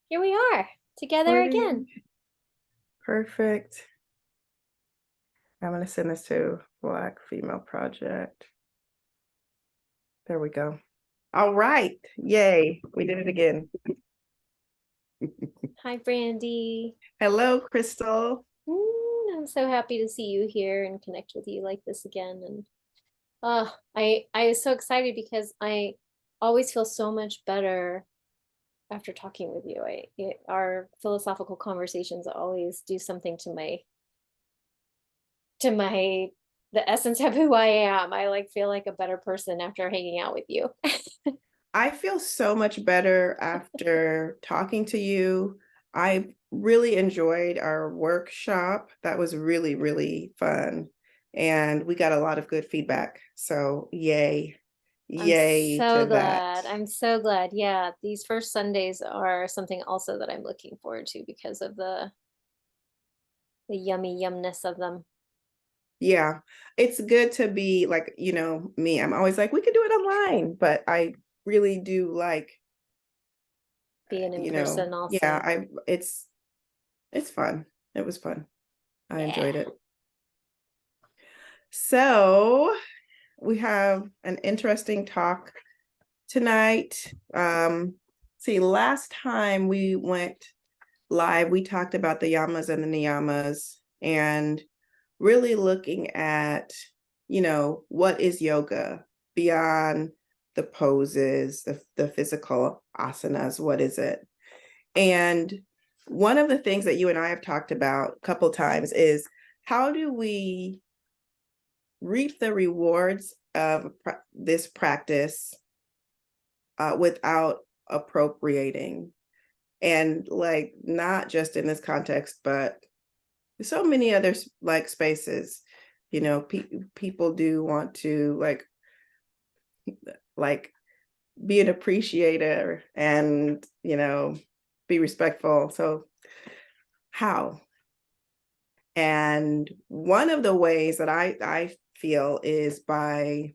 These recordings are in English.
Here we are together again. Recording. Perfect. I'm going to send this to Black Female Project. There we go. All right. Yay. We did it again. Hi, Brandie. Hello, Crystal. I'm so happy to see you here and connect with you like this again. And I was so excited because I always feel so much better after talking with you. Our philosophical conversations always do something to my the essence of who I am. I like feel like a better person after hanging out with you. I feel so much better after talking to you. I really enjoyed our workshop. That was really, really fun. And we got a lot of good feedback. So, yay. I'm Yay so to that. glad. I'm so glad. Yeah, these first Sundays are something also that I'm looking forward to because of the yummy yumness of them. Yeah, it's good to be like, me. I'm always like, we could do it online, but I really do like, Being in person yeah, also. it's fun. It was fun. I Yeah. enjoyed it. So we have an interesting talk tonight. See, last time we went live, we talked about the yamas and the niyamas and really looking at, what is yoga beyond the poses, the physical asanas, what is it? And one of the things that you and I have talked about a couple times is how do we reap the rewards of this practice without appropriating? And like, not just in this context, but so many other like spaces, people do want to like be an appreciator and be respectful. So how? And one of the ways that I feel is by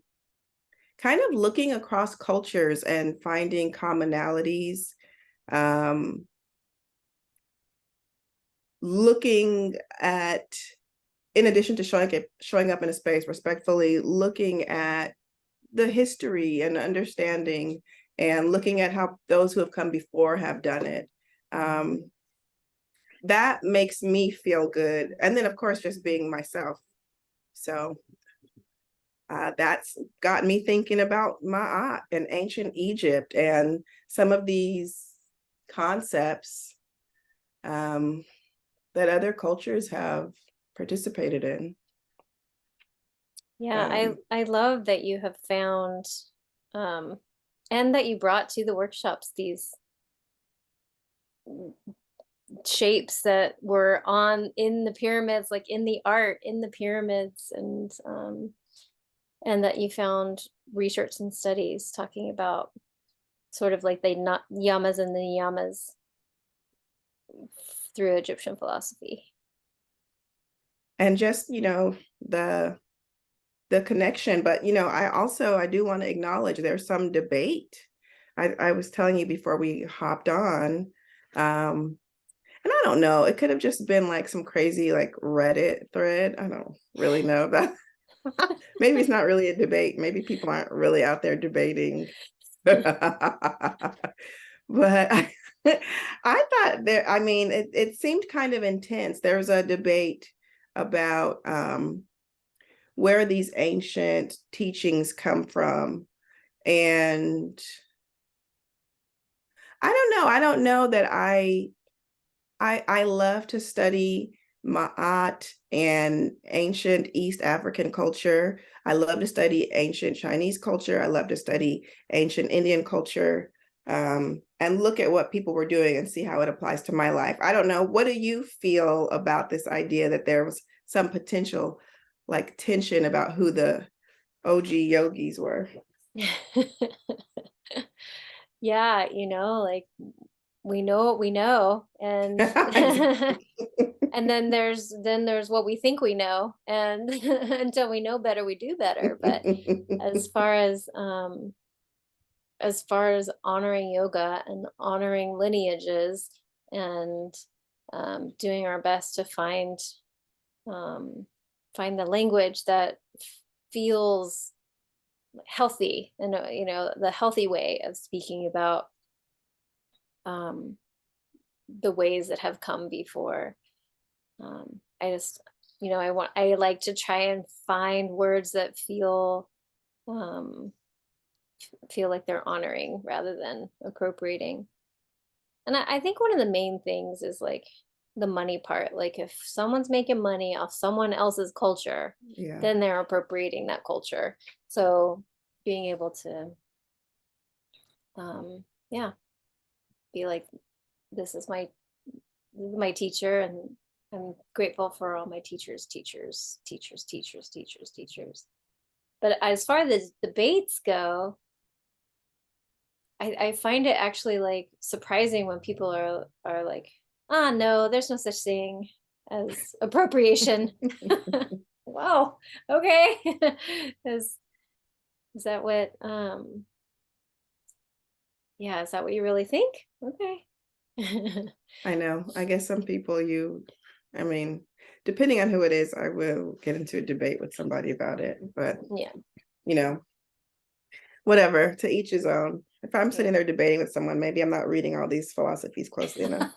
kind of looking across cultures and finding commonalities, um, looking at, in addition to showing up in a space respectfully, looking at the history and understanding and looking at how those who have come before have done it. That makes me feel good. And then, of course, just being myself. So that's got me thinking about Ma'at and ancient Egypt and some of these concepts that other cultures have participated in. Yeah, I Um, I love that you have found um and that you brought to the workshops these shapes that were on in the pyramids, like in the art in the pyramids, and that you found research and studies talking about sort of like the not yamas and the niyamas through Egyptian philosophy. and just, the connection. But I do want to acknowledge there's some debate. I was telling you before we hopped on, and I don't know, it could have just been like some crazy like Reddit thread. I don't really know that. Maybe it's not really a debate. Maybe people aren't really out there debating. But I, I thought there, I mean, it seemed kind of intense. There was a debate about where these ancient teachings come from. And I don't know. I don't know that I love to study Ma'at and ancient East African culture. I love to study ancient Chinese culture. I love to study ancient Indian culture, and look at what people were doing and see how it applies to my life. I don't know. What do you feel about this idea that there was some potential like tension about who the OG yogis were? Yeah, like we know what we know, and and then there's what we think we know, and until we know better we do better. But as far as as far as honoring yoga and honoring lineages and doing our best to um, find the language that feels healthy and the healthy way of speaking about um, the ways that have come before. I just, I like to try and find words that um, feel like they're honoring rather than appropriating. And I think one of the main things is like the money part. Like if someone's making money off someone else's culture, Yeah. then they're appropriating that culture. So being able to, yeah, be like, this is my teacher, and I'm grateful for all my teachers, teachers, teachers, teachers, teachers, teachers. But as far as the debates go, I find it actually like surprising when people are like, ah, no, there's no such thing as appropriation. Wow, okay. is is that what yeah, is that what you really think? Okay. I know. I guess some people I mean, depending on who it is, I will get into a debate with somebody about it. But, Yeah. Whatever, to each his own. If I'm Yeah. sitting there debating with someone, maybe I'm not reading all these philosophies closely enough.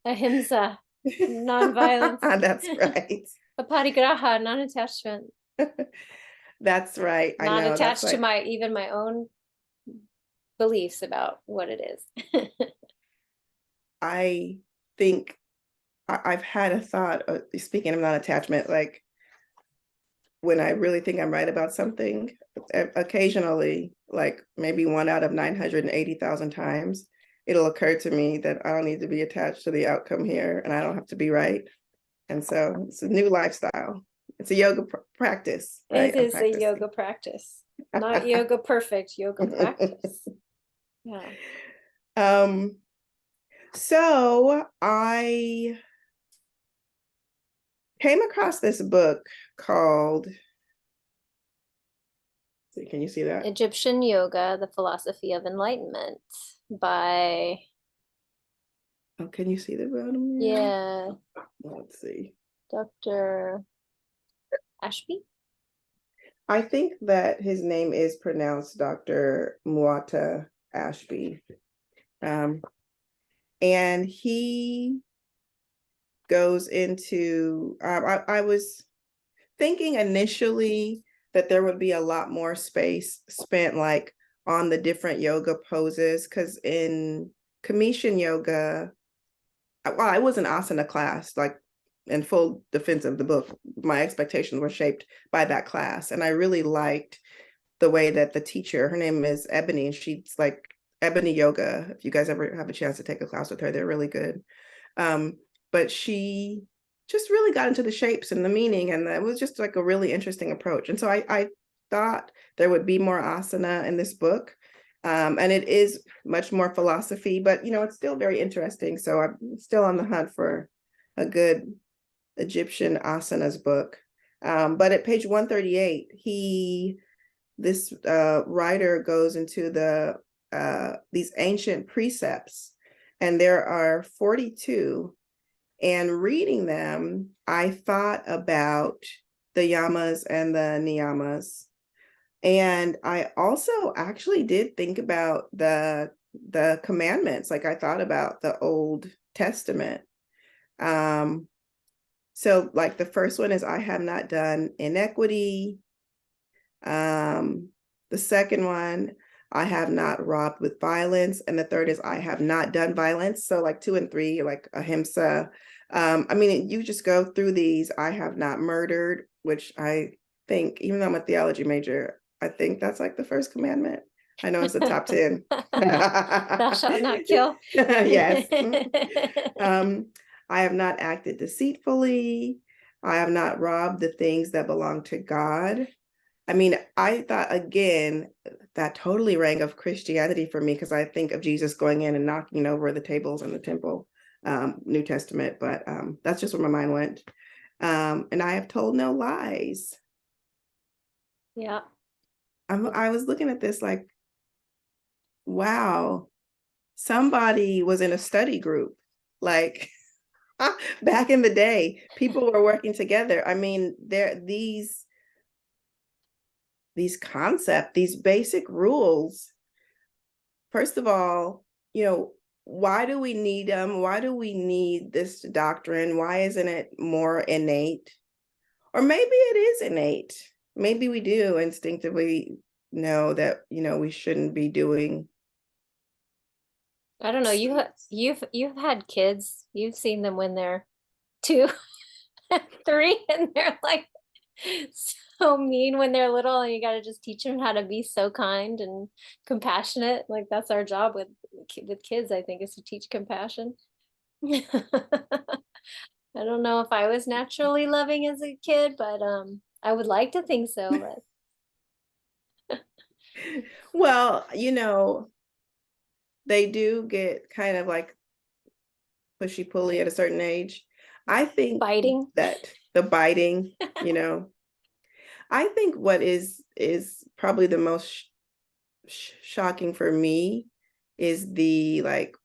Ahimsa, non-violence. That's right. Aparigraha, non-attachment. That's right. I Not know. That's attached to like, even my own beliefs about what it is. I think I've had a thought, speaking of non-attachment, like when I really think I'm right about something, occasionally, like maybe 1 out of 980,000 times, it'll occur to me that I don't need to be attached to the outcome here and I don't have to be right. And so it's a new lifestyle. It's a yoga practice, right? It I'm is a practicing. yoga practice, not yoga perfect, yoga practice. Yeah. So I came across this book called, can you see that? Egyptian Yoga, The Philosophy of Enlightenment by, Oh, can you see the bottom? yeah, Let's see. Dr. Ashby. I think that his name is pronounced Dr. Muata Ashby. And he goes into, I was thinking initially that there would be a lot more space spent like on the different yoga poses, because in Commission yoga, well, I was an asana class, like in full defense of the book, my expectations were shaped by that class. And I really liked the way that the teacher, her name is Ebony, and she's like Ebony Yoga. If you guys ever have a chance to take a class with her, they're really good. But she just really got into the shapes and the meaning, and it was just like a really interesting approach. And so I thought there would be more asana in this book. And it is much more philosophy, but it's still very interesting. So I'm still on the hunt for a good Egyptian asanas book. But at page 138, this writer goes into these ancient precepts, and there are 42. And reading them, I thought about the yamas and the niyamas. And I also actually did think about the commandments. Like I thought about the Old Testament. So like the first one is I have not done inequity. The second one, I have not robbed with violence. And the third is I have not done violence. So like 2 and 3, like ahimsa. I mean, you just go through these. I have not murdered, which I think, even though I'm a theology major, I think that's like the first commandment. I know it's the top 10. Thou shalt not kill. Yes. I have not acted deceitfully. I have not robbed the things that belong to God. I mean, I thought, again, that totally rang of Christianity for me, because I think of Jesus going in and knocking over the tables in the temple, New Testament, but that's just where my mind went. And I have told no lies. Yeah. I was looking at this like, wow, somebody was in a study group. Like back in the day, people were working together. I mean, these concepts, these basic rules. First of all, why do we need them? Why do we need this doctrine? Why isn't it more innate? Or maybe it is innate. Maybe we do instinctively know that, we shouldn't be doing. I don't know. You've had kids. You've seen them when they're 2, 3, and they're like so mean when they're little, and you got to just teach them how to be so kind and compassionate. Like that's our job with kids, I think, is to teach compassion. I don't know if I was naturally loving as a kid, but I would like to think so, but Well, they do get kind of like pushy pulley at a certain age. I think biting. that the biting, I think what is probably the most shocking for me is the, like,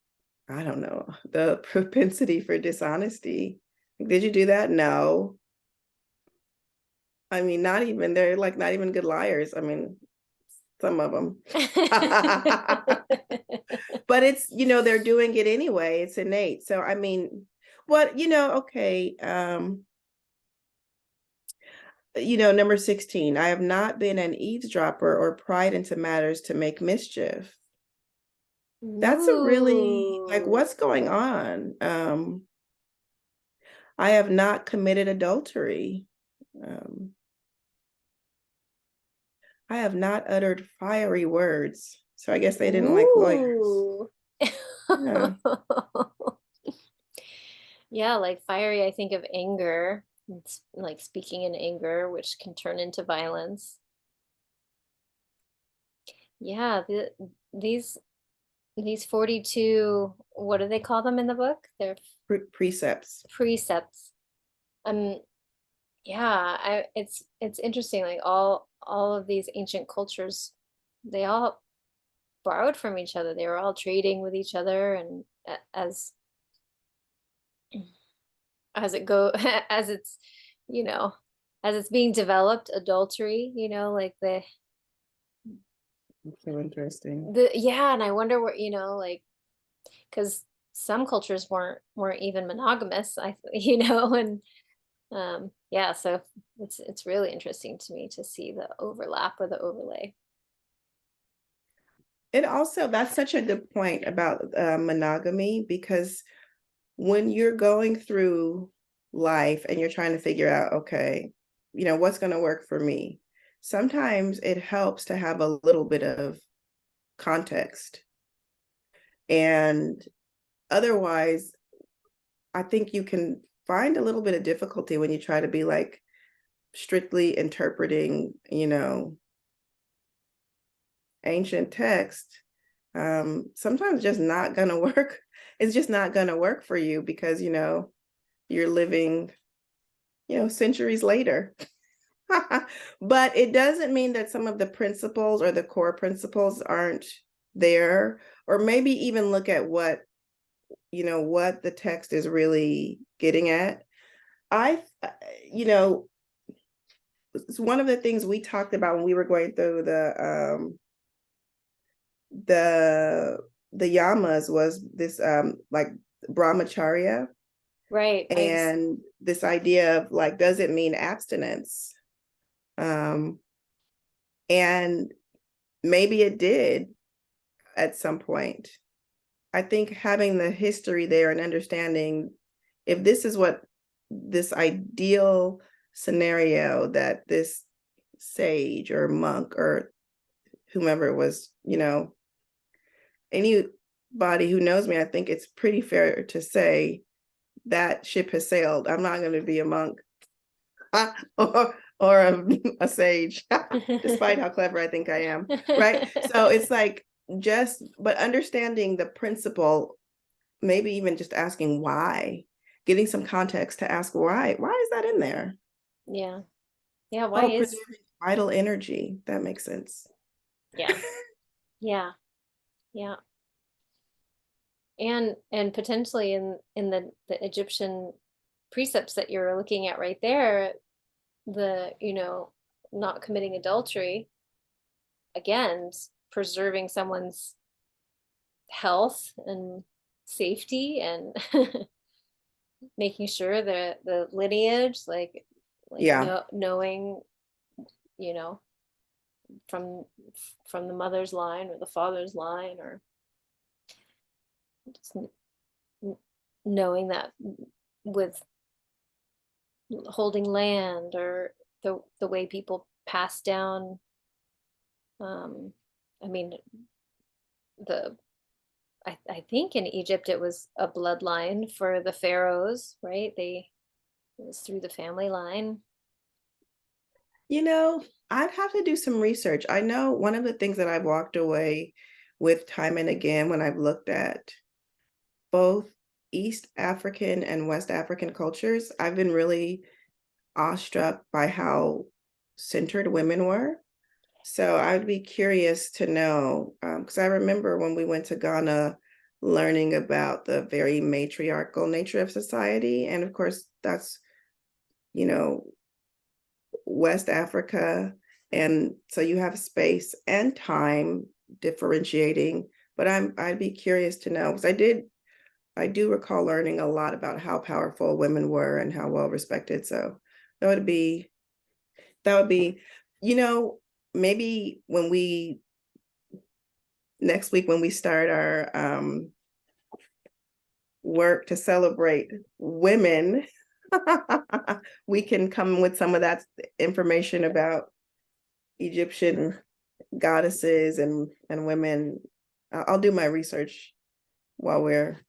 I don't know, the propensity for dishonesty. Did you do that? No. I mean, they're like not even good liars. I mean, some of them. But it's, they're doing it anyway. It's innate. So, I mean, okay. Number 16, I have not been an eavesdropper or pried into matters to make mischief. That's a really, like, Ooh. what's going on? I have not committed adultery. I have not uttered fiery words. So I guess they didn't like lawyers. Ooh. Yeah. Yeah, like fiery, I think of anger. It's like speaking in anger, which can turn into violence. Yeah, these these 42, what do they call them in the book? They're Precepts. precepts. Um, yeah, it's interesting. Like all of these ancient cultures, they all borrowed from each other. They were all trading with each other, and as it go as it's you know as it's being developed, adultery, like So interesting. yeah, and I wonder what, like, because some cultures weren't even monogamous, and yeah, so it's really interesting to me to see the overlap or the overlay. And also, that's such a good point about monogamy, because when you're going through life and you're trying to figure out, okay, what's going to work for me, sometimes it helps to have a little bit of context. And otherwise, I think you can find a little bit of difficulty when you try to be like strictly interpreting, ancient text. Sometimes just not going to work. It's just not going to work for you because, you're living, centuries later. But it doesn't mean that some of the principles or the core principles aren't there, or maybe even look at what the text is really getting at. I you know it's one of the things we talked about when we were going through the yamas was this like brahmacharya, Right. and this idea of like, does it mean abstinence? um and maybe it did at some point. I think having the history there and understanding if this is what this ideal scenario that this sage or monk or whomever it was, anybody who knows me, I think it's pretty fair to say that ship has sailed. I'm not going to be a monk or a sage, despite how clever I think I am. Right. So it's like but understanding the principle, maybe even just asking why, getting some context to ask why is that in there? Yeah. Yeah, why Oh, is Vital energy. That makes sense. Yeah. Yeah. Yeah. And potentially in the Egyptian precepts that you're looking at right there, the, not committing adultery, again, preserving someone's health and safety, and making sure that the lineage, like Yeah. knowing, you know, from the mother's line or the father's line, or just knowing that with holding land, or the way people pass down, I mean, the I think in Egypt it was a bloodline for the pharaohs, right? It was through the family line. You know, I'd have to do some research. I know one of the things that I've walked away with time and again when I've looked at both East African and West African cultures, I've been really awestruck by how centered women were. So I'd be curious to know, because I remember when we went to Ghana, learning about the very matriarchal nature of society. And of course, that's, you know, West Africa. And so you have space and time differentiating. But I'd be curious to know, because I do recall learning a lot about how powerful women were and how well respected. So that would be that would be, you know, maybe when we next week when we start our work to celebrate women, we can come with some of that information about Egyptian goddesses and women. I'll do my research while we're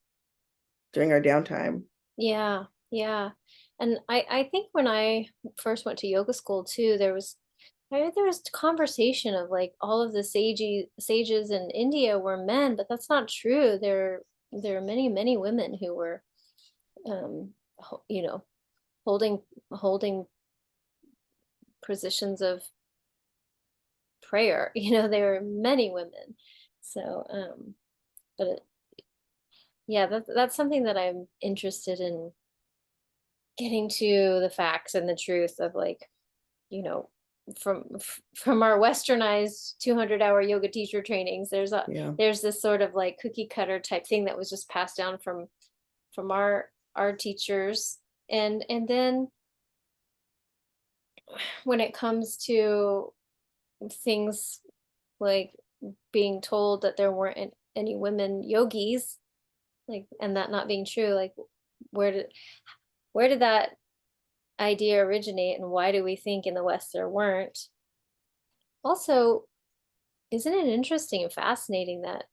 during our downtime. Yeah, yeah. And I think when I first went to yoga school too, there was conversation of like all of the sages in India were men, but that's not true. There are many women who were, um, you know, holding positions of prayer. There are many women. So, but yeah, that's something that I'm interested in getting to the facts and the truth of, like, you know, from our westernized 200-hour yoga teacher trainings. Yeah. There's this sort of like cookie cutter type thing that was just passed down from our teachers, and then when it comes to things like being told that there weren't any women yogis, like, and that not being true, like, where did where did that idea originate, and why do we think in the West there weren't? Also, isn't it interesting and fascinating that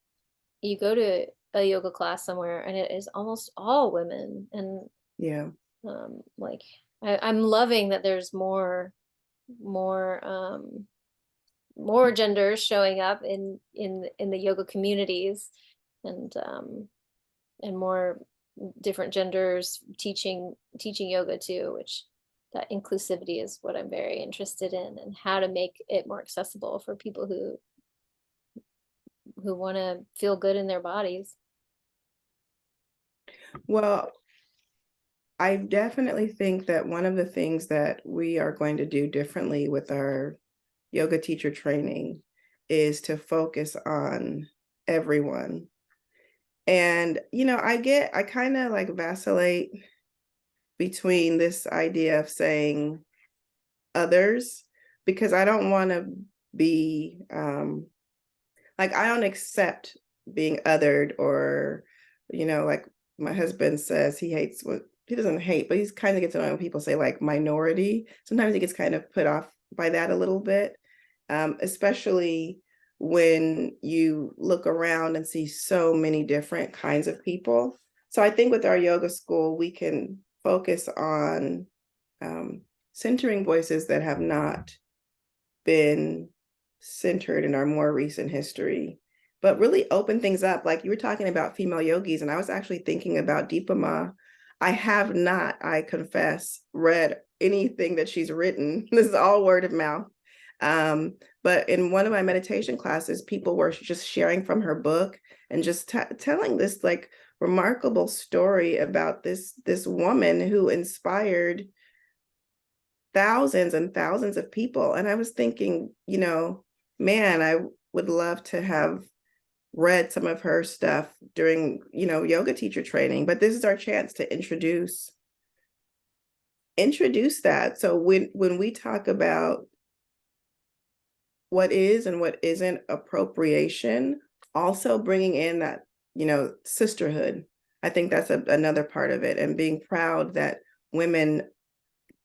you go to a yoga class somewhere and it is almost all women, and Yeah. like, I'm loving that there's more more genders showing up in the yoga communities, and more different genders teaching yoga too, which that inclusivity is what I'm very interested in, and how to make it more accessible for people who want to feel good in their bodies. Well, I definitely think that one of the things that we are going to do differently with our yoga teacher training is to focus on everyone. And, I kind of like vacillate between this idea of saying others, because I don't want to be like, I don't accept being othered, or, like my husband says he hates what he doesn't hate, but he's kind of gets annoyed when people say like minority. Sometimes he gets kind of put off by that a little bit, especially when you look around and see so many different kinds of people. So I think with our yoga school, we can focus on centering voices that have not been centered in our more recent history, but really open things up. Like you were talking about female yogis, and I was actually thinking about Deepama. I have not, I confess, read anything that she's written. This is all word of mouth. But in one of my meditation classes, people were just sharing from her book and just telling this like remarkable story about this woman who inspired thousands and thousands of people. And I was thinking, man, I would love to have read some of her stuff during, yoga teacher training, but this is our chance to introduce that. So when we talk about what is and what isn't appropriation, also bringing in that, sisterhood. I think that's another part of it, and being proud that women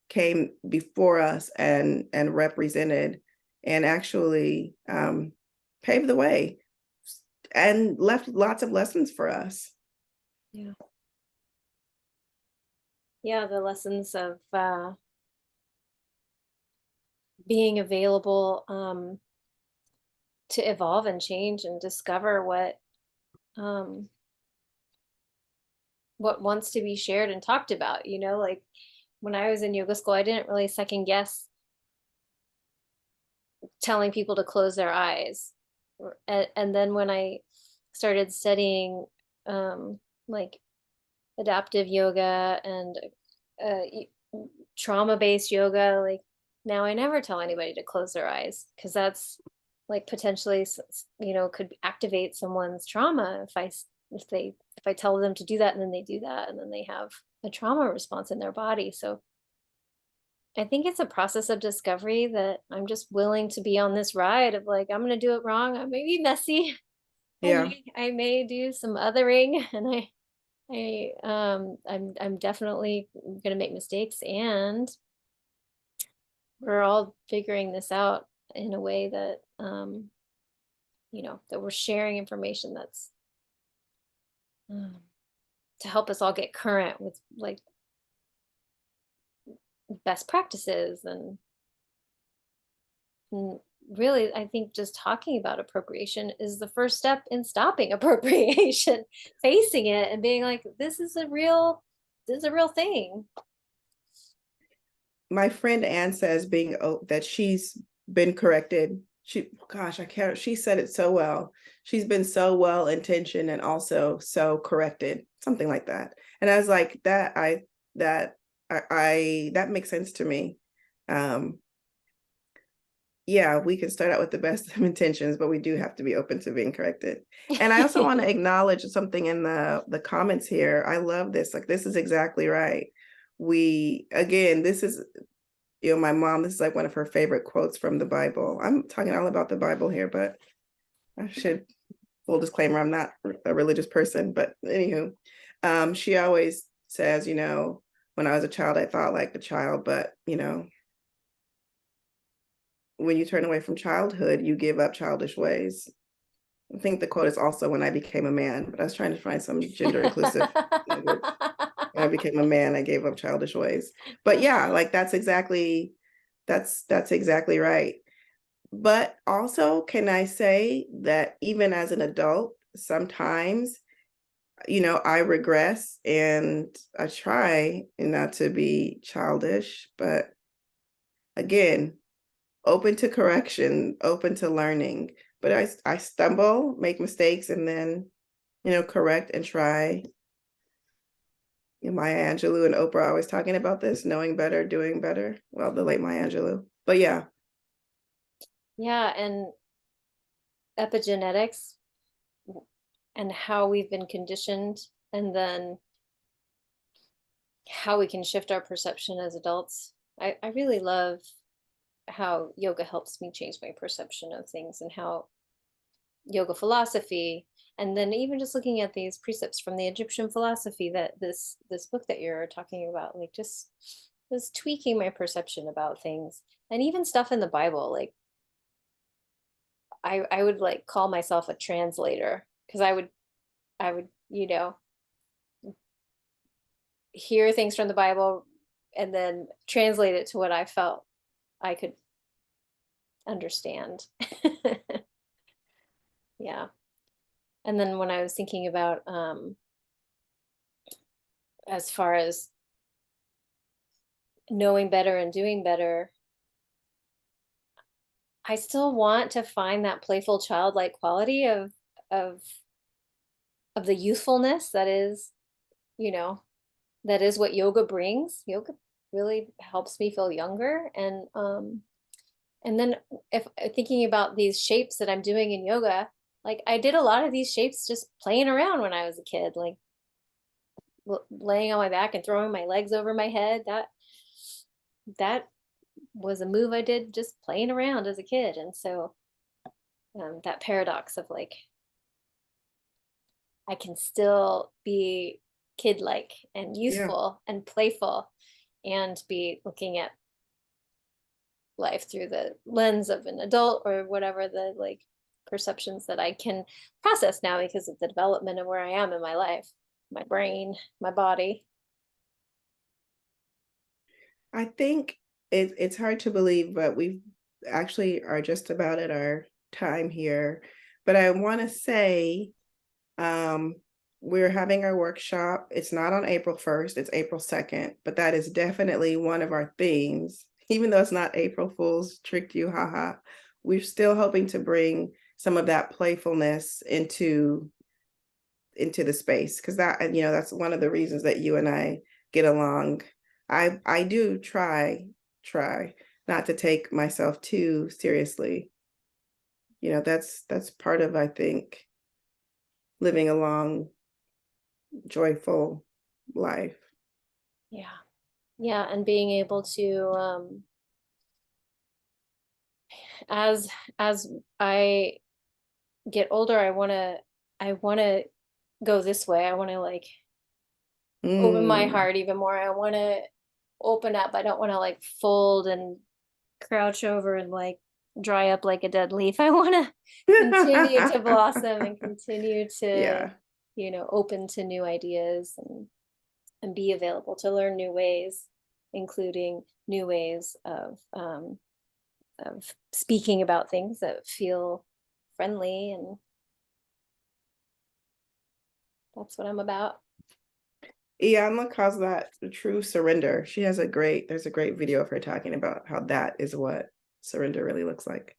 came before us and represented and actually paved the way and left lots of lessons for us. Yeah. Yeah, the lessons of being available to evolve and change and discover um, what wants to be shared and talked about. Like when I was in yoga school, I didn't really second guess telling people to close their eyes. And then when I started studying like adaptive yoga and trauma-based yoga, like now I never tell anybody to close their eyes, because that's like potentially could activate someone's trauma if I tell them to do that and then they do that and then they have a trauma response in their body. So I think it's a process of discovery that I'm just willing to be on this ride of like, I'm going to do it wrong. I may be messy. Yeah. I may do some othering, and I'm definitely going to make mistakes, and we're all figuring this out in a way that that we're sharing information that's um, to help us all get current with like best practices and really, I think just talking about appropriation is the first step in stopping appropriation, facing it and being like, this is a real thing. My friend Anne says that she's been corrected. She said it so well. She's been so well intentioned and also so corrected, something like that. And I was like, that makes sense to me. Yeah, we can start out with the best of intentions, but we do have to be open to being corrected. And I also want to acknowledge something in the comments here. I love this. Like, this is exactly right. This is, my mom, this is like one of her favorite quotes from the Bible. I'm talking all about the Bible here, but I should, full disclaimer, I'm not a religious person, but anywho, she always says, when I was a child, I thought like a child, but when you turn away from childhood, you give up childish ways. I think the quote is also when I became a man, but I was trying to find some gender inclusive language. When I became a man, I gave up childish ways. But yeah, like that's exactly right. But also, can I say that even as an adult, sometimes, I regress and I try not to be childish, but again, open to correction, open to learning. But I stumble, make mistakes, and then, correct and try. Maya Angelou and Oprah are always talking about this, knowing better, doing better. Well, the late Maya Angelou. But yeah. Yeah, and epigenetics and how we've been conditioned, and then how we can shift our perception as adults. I really love how yoga helps me change my perception of things, and how yoga philosophy, and then even just looking at these precepts from the Egyptian philosophy, that this book that you're talking about, like just was tweaking my perception about things, and even stuff in the Bible. Like I would like call myself a translator, because I would hear things from the Bible and then translate it to what I felt I could understand. Yeah. And then when I was thinking about as far as knowing better and doing better, I still want to find that playful childlike quality of of the youthfulness that is, you know, that is what yoga brings. Yoga really helps me feel younger. And then if thinking about these shapes that I'm doing in yoga, like I did a lot of these shapes just playing around when I was a kid, like laying on my back and throwing my legs over my head. That was a move I did just playing around as a kid. And so that paradox of like I can still be kid-like and Yeah. youthful and playful and be looking at life through the lens of an adult or whatever the like perceptions that I can process now because of the development of where I am in my life, my brain, my body. I think it's hard to believe, but we actually are just about at our time here. But I want to say um, we're having our workshop. It's not on April 1st, it's April 2nd, but that is definitely one of our themes. Even though it's not April Fool's, tricked you, haha. We're still hoping to bring some of that playfulness into the space because that, that's one of the reasons that you and I get along. I do try not to take myself too seriously. That's part of, I think, living a long, joyful life. Yeah. Yeah. And being able to, as, as I get older, I want to go this way. I want to like open my Mm. heart even more. I want to open up. I don't want to like fold and crouch over and like dry up like a dead leaf. I want to continue to blossom and continue to, Yeah. open to new ideas and be available to learn new ways, including new ways of speaking about things that feel friendly. And that's what I'm about. Iyanla calls that the true surrender. There's a great video of her talking about how that is what surrender really looks like.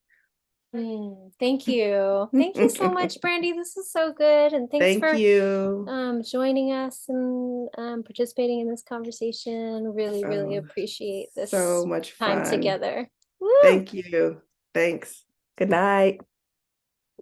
Thank you. Thank you so much, Brandie. This is so good. And thanks Thank for you. joining us and participating in this conversation. Really, really Oh, appreciate so this much time fun. together. Woo! Thank you. Thanks. Good night.